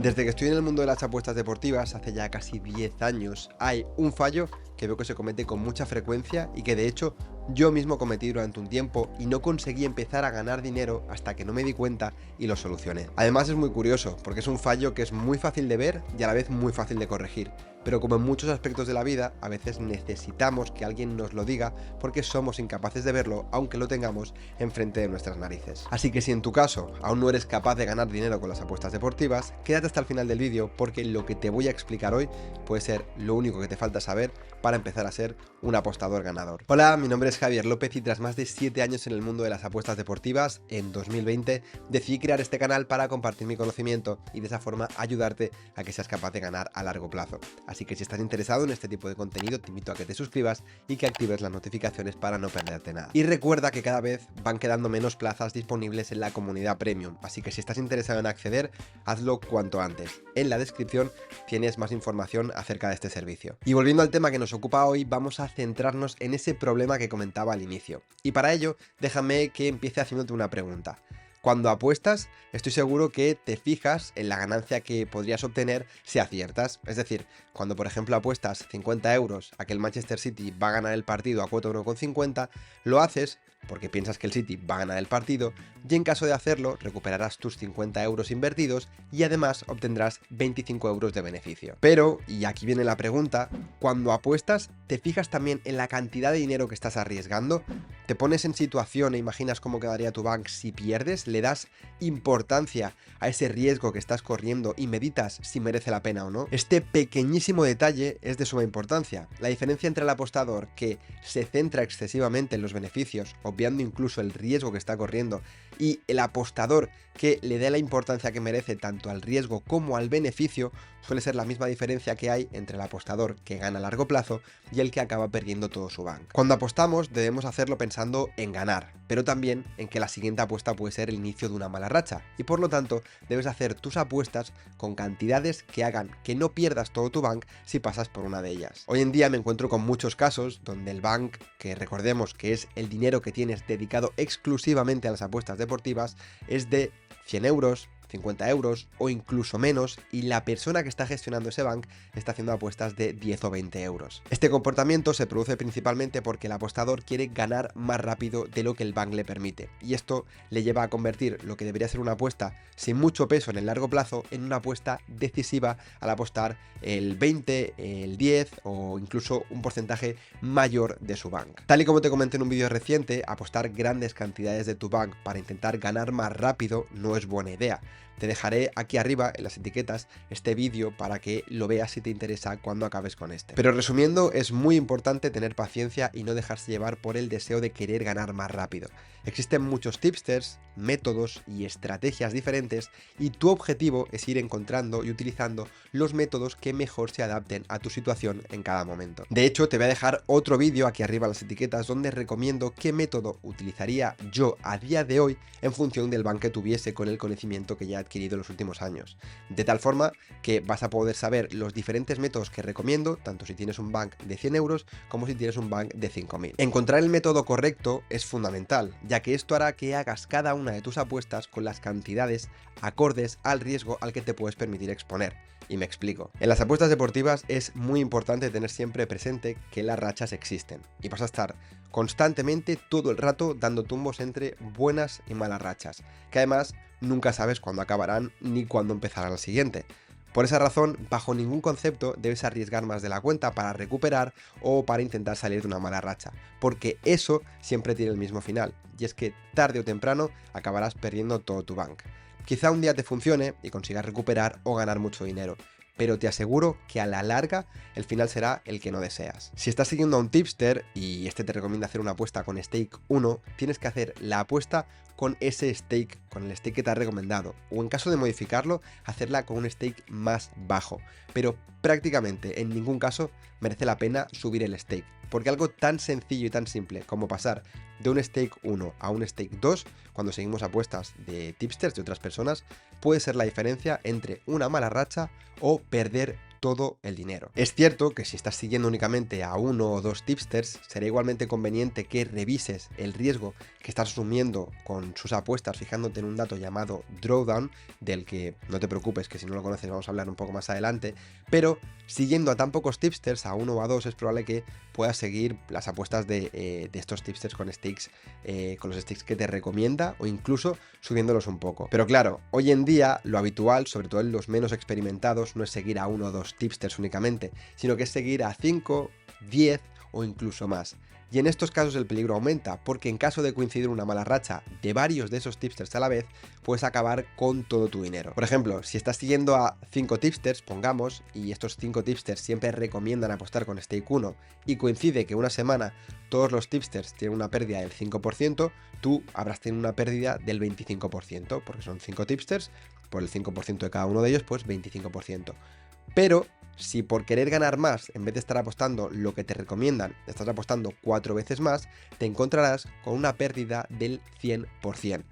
Desde que estoy en el mundo de las apuestas deportivas, hace ya casi 10 años, hay un fallo que veo que se comete con mucha frecuencia y que de hecho yo mismo cometí durante un tiempo y no conseguí empezar a ganar dinero hasta que no me di cuenta y lo solucioné. Además es muy curioso porque es un fallo que es muy fácil de ver y a la vez muy fácil de corregir. Pero como en muchos aspectos de la vida, a veces necesitamos que alguien nos lo diga porque somos incapaces de verlo aunque lo tengamos enfrente de nuestras narices. Así que si en tu caso aún no eres capaz de ganar dinero con las apuestas deportivas, quédate hasta el final del vídeo porque lo que te voy a explicar hoy puede ser lo único que te falta saber para empezar a ser un apostador ganador. Hola, mi nombre es Javier López y tras más de 7 años en el mundo de las apuestas deportivas, en 2020 decidí crear este canal para compartir mi conocimiento y de esa forma ayudarte a que seas capaz de ganar a largo plazo. Así que si estás interesado en este tipo de contenido, te invito a que te suscribas y que actives las notificaciones para no perderte nada. Y recuerda que cada vez van quedando menos plazas disponibles en la comunidad premium, así que si estás interesado en acceder, hazlo cuanto antes. En la descripción tienes más información acerca de este servicio. Y volviendo al tema que nos ocupa hoy, vamos a centrarnos en ese problema que comentaba al inicio. Y para ello, déjame que empiece haciéndote una pregunta. Cuando apuestas, estoy seguro que te fijas en la ganancia que podrías obtener si aciertas. Es decir, cuando por ejemplo apuestas 50 euros a que el Manchester City va a ganar el partido a cuota 1,50, lo haces porque piensas que el City va a ganar el partido y en caso de hacerlo recuperarás tus 50 euros invertidos y además obtendrás 25 euros de beneficio. Pero, y aquí viene la pregunta, cuando apuestas, ¿te fijas también en la cantidad de dinero que estás arriesgando? ¿Te pones en situación e imaginas cómo quedaría tu bank si pierdes? ¿Le das importancia a ese riesgo que estás corriendo y meditas si merece la pena o no? Este pequeñísimo detalle es de suma importancia. La diferencia entre el apostador que se centra excesivamente en los beneficios, obviando incluso el riesgo que está corriendo, y el apostador que le dé la importancia que merece tanto al riesgo como al beneficio, suele ser la misma diferencia que hay entre el apostador que gana a largo plazo y el que acaba perdiendo todo su bank. Cuando apostamos debemos hacerlo pensando en ganar, pero también en que la siguiente apuesta puede ser el inicio de una mala racha y por lo tanto debes hacer tus apuestas con cantidades que hagan que no pierdas todo tu bank si pasas por una de ellas. Hoy en día me encuentro con muchos casos donde el bank, que recordemos que es el dinero que tienes dedicado exclusivamente a las apuestas deportivas, es de 100 euros, 50 euros o incluso menos y la persona que está gestionando ese bank está haciendo apuestas de 10 o 20 euros. Este comportamiento se produce principalmente porque el apostador quiere ganar más rápido de lo que el bank le permite y esto le lleva a convertir lo que debería ser una apuesta sin mucho peso en el largo plazo en una apuesta decisiva al apostar el 20, el 10 o incluso un porcentaje mayor de su bank. Tal y como te comenté en un vídeo reciente, apostar grandes cantidades de tu bank para intentar ganar más rápido no es buena idea. Te dejaré aquí arriba en las etiquetas este vídeo para que lo veas si te interesa cuando acabes con este. Pero resumiendo, es muy importante tener paciencia y no dejarse llevar por el deseo de querer ganar más rápido. Existen muchos tipsters, métodos y estrategias diferentes y tu objetivo es ir encontrando y utilizando los métodos que mejor se adapten a tu situación en cada momento. De hecho, te voy a dejar otro vídeo aquí arriba en las etiquetas donde recomiendo qué método utilizaría yo a día de hoy en función del bank que tuviese con el conocimiento que ya he adquirido en los últimos años. De tal forma que vas a poder saber los diferentes métodos que recomiendo, tanto si tienes un bank de 100 euros como si tienes un bank de 5.000. Encontrar el método correcto es fundamental, ya que esto hará que hagas cada una de tus apuestas con las cantidades acordes al riesgo al que te puedes permitir exponer. Y me explico. En las apuestas deportivas es muy importante tener siempre presente que las rachas existen y vas a estar constantemente todo el rato dando tumbos entre buenas y malas rachas, que además nunca sabes cuándo acabarán ni cuándo empezará la siguiente. Por esa razón, bajo ningún concepto debes arriesgar más de la cuenta para recuperar o para intentar salir de una mala racha, porque eso siempre tiene el mismo final, y es que tarde o temprano acabarás perdiendo todo tu bank. Quizá un día te funcione y consigas recuperar o ganar mucho dinero, pero te aseguro que a la larga el final será el que no deseas. Si estás siguiendo a un tipster y este te recomienda hacer una apuesta con stake 1, tienes que hacer la apuesta con ese stake, con el stake que te ha recomendado, o en caso de modificarlo, hacerla con un stake más bajo, pero prácticamente en ningún caso merece la pena subir el stake, porque algo tan sencillo y tan simple como pasar de un stake 1 a un stake 2, cuando seguimos apuestas de tipsters de otras personas, puede ser la diferencia entre una mala racha o perder todo el dinero. Es cierto que si estás siguiendo únicamente a uno o dos tipsters, será igualmente conveniente que revises el riesgo que estás asumiendo con sus apuestas, fijándote en un dato llamado drawdown, del que no te preocupes, que si no lo conoces vamos a hablar un poco más adelante, pero siguiendo a tan pocos tipsters, a uno o a dos, es probable que puedas seguir las apuestas de estos tipsters con stakes, con los stakes que te recomienda, o incluso subiéndolos un poco. Pero claro, hoy en día lo habitual, sobre todo en los menos experimentados, no es seguir a uno o dos tipsters únicamente, sino que es seguir a 5, 10 o incluso más. Y en estos casos el peligro aumenta, porque en caso de coincidir una mala racha de varios de esos tipsters a la vez, puedes acabar con todo tu dinero. Por ejemplo, si estás siguiendo a 5 tipsters, pongamos, y estos 5 tipsters siempre recomiendan apostar con stake 1, y coincide que una semana todos los tipsters tienen una pérdida del 5%, tú habrás tenido una pérdida del 25%, porque son 5 tipsters, por el 5% de cada uno de ellos, pues 25%. Pero si por querer ganar más, en vez de estar apostando lo que te recomiendan, estás apostando 4 veces más, te encontrarás con una pérdida del 100%.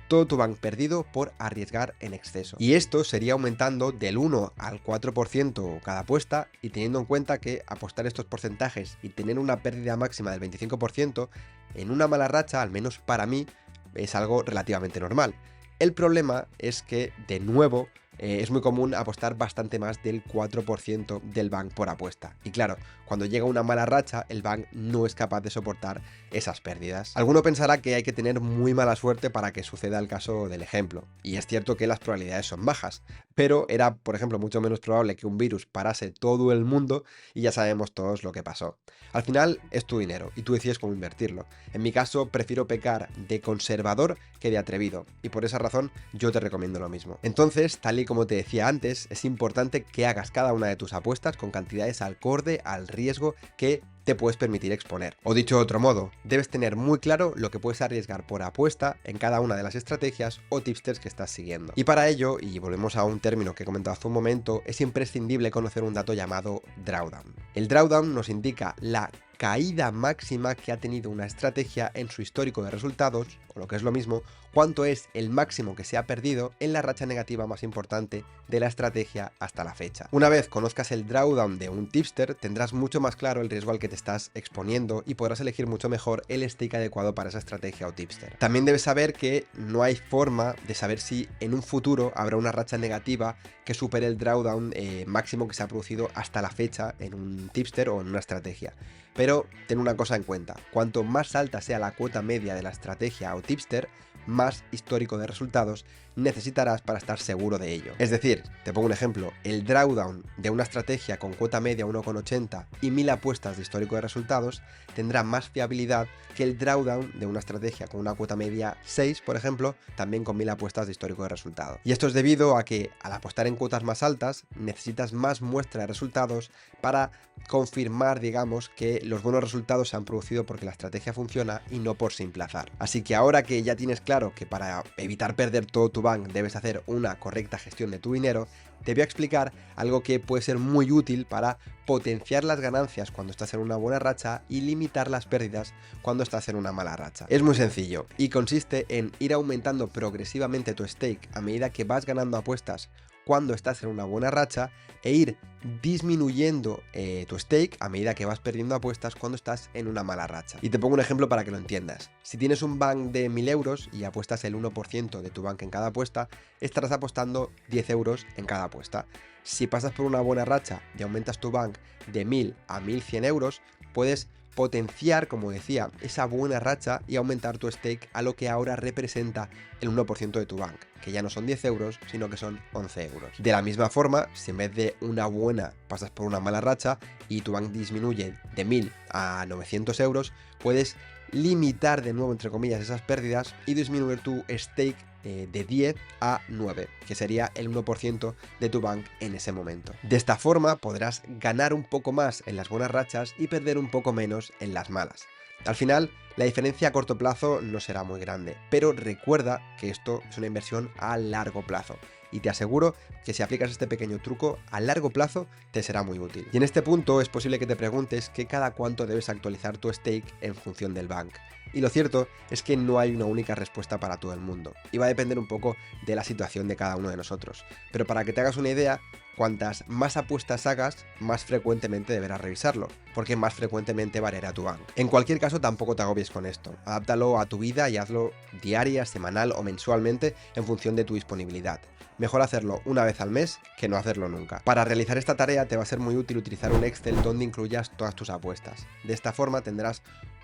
Todo tu bank perdido por arriesgar en exceso. Y esto sería aumentando del 1 al 4% cada apuesta, y teniendo en cuenta que apostar estos porcentajes y tener una pérdida máxima del 25% en una mala racha, al menos para mí, es algo relativamente normal. El problema es que, de nuevo, es muy común apostar bastante más del 4% del bank por apuesta. Y claro, cuando llega una mala racha, el bank no es capaz de soportar esas pérdidas. Alguno pensará que hay que tener muy mala suerte para que suceda el caso del ejemplo. Y es cierto que las probabilidades son bajas, pero era, por ejemplo, mucho menos probable que un virus parase todo el mundo, y ya sabemos todos lo que pasó. Al final es tu dinero y tú decides cómo invertirlo. En mi caso, prefiero pecar de conservador que de atrevido, y por esa razón yo te recomiendo lo mismo. Entonces, tal y como te decía antes, es importante que hagas cada una de tus apuestas con cantidades acorde al riesgo que te puedes permitir exponer. O dicho de otro modo, debes tener muy claro lo que puedes arriesgar por apuesta en cada una de las estrategias o tipsters que estás siguiendo. Y para ello, y volvemos a un término que he comentado hace un momento, es imprescindible conocer un dato llamado drawdown. El drawdown nos indica la caída máxima que ha tenido una estrategia en su histórico de resultados, o lo que es lo mismo, cuánto es el máximo que se ha perdido en la racha negativa más importante de la estrategia hasta la fecha. Una vez conozcas el drawdown de un tipster, tendrás mucho más claro el riesgo al que te estás exponiendo y podrás elegir mucho mejor el stake adecuado para esa estrategia o tipster. También debes saber que no hay forma de saber si en un futuro habrá una racha negativa que supere el drawdown máximo que se ha producido hasta la fecha en un tipster o en una estrategia. Pero ten una cosa en cuenta, cuanto más alta sea la cuota media de la estrategia o tipster, más histórico de resultados necesitarás para estar seguro de ello. Es decir, te pongo un ejemplo, el drawdown de una estrategia con cuota media 1,80 y 1000 apuestas de histórico de resultados tendrá más fiabilidad que el drawdown de una estrategia con una cuota media 6, por ejemplo, también con 1000 apuestas de histórico de resultados. Y esto es debido a que al apostar en cuotas más altas necesitas más muestra de resultados para confirmar, digamos, que los buenos resultados se han producido porque la estrategia funciona y no por simple azar. Así que ahora que ya tienes claro que para evitar perder todo tu bank debes hacer una correcta gestión de tu dinero, te voy a explicar algo que puede ser muy útil para potenciar las ganancias cuando estás en una buena racha y limitar las pérdidas cuando estás en una mala racha. Es muy sencillo y consiste en ir aumentando progresivamente tu stake a medida que vas ganando apuestas cuando estás en una buena racha e ir disminuyendo tu stake a medida que vas perdiendo apuestas cuando estás en una mala racha. Y te pongo un ejemplo para que lo entiendas. Si tienes un bank de 1000 euros y apuestas el 1% de tu bank en cada apuesta, estarás apostando 10 euros en cada apuesta. Si pasas por una buena racha y aumentas tu bank de 1000 a 1100 euros, puedes potenciar, como decía, esa buena racha y aumentar tu stake a lo que ahora representa el 1% de tu bank, que ya no son 10 euros, sino que son 11 euros. De la misma forma, si en vez de una buena pasas por una mala racha y tu bank disminuye de 1000 a 900 euros, puedes limitar de nuevo, entre comillas, esas pérdidas y disminuir tu stake de 10 a 9, que sería el 1% de tu bank en ese momento. De esta forma podrás ganar un poco más en las buenas rachas y perder un poco menos en las malas. Al final, la diferencia a corto plazo no será muy grande, pero recuerda que esto es una inversión a largo plazo. Y te aseguro que si aplicas este pequeño truco a largo plazo te será muy útil. Y en este punto es posible que te preguntes que cada cuánto debes actualizar tu stake en función del bank. Y lo cierto es que no hay una única respuesta para todo el mundo, y va a depender un poco de la situación de cada uno de nosotros. Pero para que te hagas una idea, cuantas más apuestas hagas, más frecuentemente deberás revisarlo, porque más frecuentemente variará tu bank. En cualquier caso, tampoco te agobies con esto. Adáptalo a tu vida y hazlo diaria, semanal o mensualmente en función de tu disponibilidad. Mejor hacerlo una vez al mes que no hacerlo nunca. Para realizar esta tarea te va a ser muy útil utilizar un Excel donde incluyas todas tus apuestas. De esta forma tendrás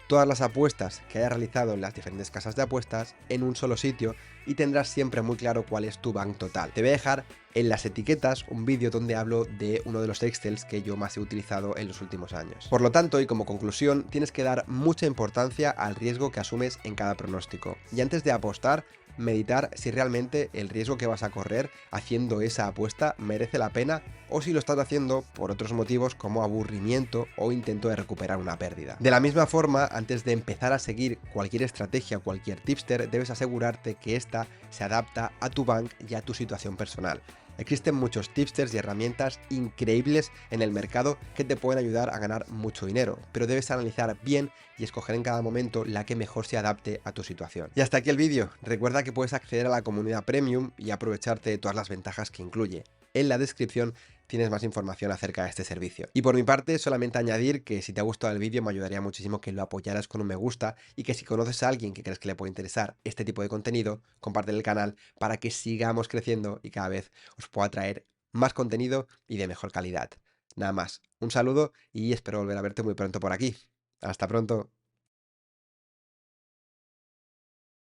todas las apuestas que hayas realizado en las diferentes casas de apuestas en un solo sitio y tendrás siempre muy claro cuál es tu bank total. Te voy a dejar en las etiquetas un vídeo donde hablo de uno de los Excels que yo más he utilizado en los últimos años. Por lo tanto, y como conclusión, tienes que dar mucha importancia al riesgo que asumes en cada pronóstico. Y antes de apostar, meditar si realmente el riesgo que vas a correr haciendo esa apuesta merece la pena o si lo estás haciendo por otros motivos como aburrimiento o intento de recuperar una pérdida. De la misma forma, antes de empezar a seguir cualquier estrategia o cualquier tipster, debes asegurarte que esta se adapta a tu bank y a tu situación personal. Existen muchos tipsters y herramientas increíbles en el mercado que te pueden ayudar a ganar mucho dinero, pero debes analizar bien y escoger en cada momento la que mejor se adapte a tu situación. Y hasta aquí el vídeo. Recuerda que puedes acceder a la comunidad premium y aprovecharte de todas las ventajas que incluye. En la descripción tienes más información acerca de este servicio. Y por mi parte, solamente añadir que si te ha gustado el vídeo me ayudaría muchísimo que lo apoyaras con un me gusta y que si conoces a alguien que crees que le puede interesar este tipo de contenido, comparte el canal para que sigamos creciendo y cada vez os pueda traer más contenido y de mejor calidad. Nada más, un saludo y espero volver a verte muy pronto por aquí. Hasta pronto.